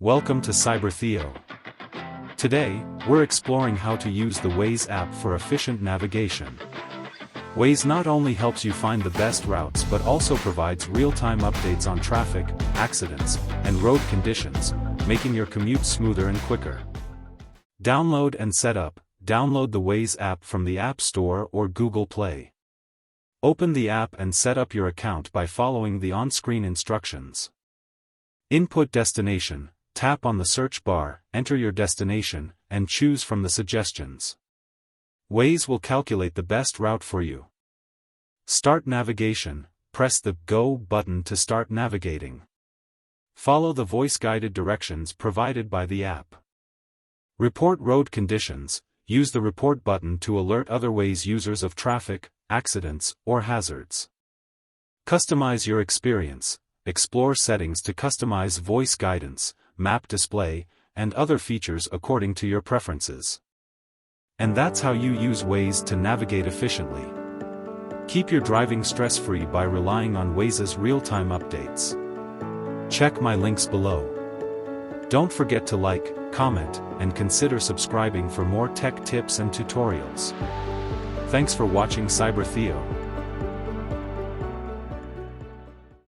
Welcome to Cyber Theo. Today, we're exploring how to use the Waze app for efficient navigation. Waze not only helps you find the best routes but also provides real-time updates on traffic, accidents, and road conditions, making your commute smoother and quicker. Download and set up. Download the Waze app from the App Store or Google Play. Open the app and set up your account by following the on-screen instructions. Input destination, tap on the search bar, enter your destination, and choose from the suggestions. Waze will calculate the best route for you. Start navigation, press the Go button to start navigating. Follow the voice-guided directions provided by the app. Report road conditions, use the Report button to alert other Waze users of traffic, accidents, or hazards. Customize your experience, explore settings to customize voice guidance, map display, and other features according to your preferences. And that's how you use Waze to navigate efficiently. Keep your driving stress-free by relying on Waze's real-time updates. Check my links below. Don't forget to like, comment, and consider subscribing for more tech tips and tutorials. Thanks for watching Cyber Theo.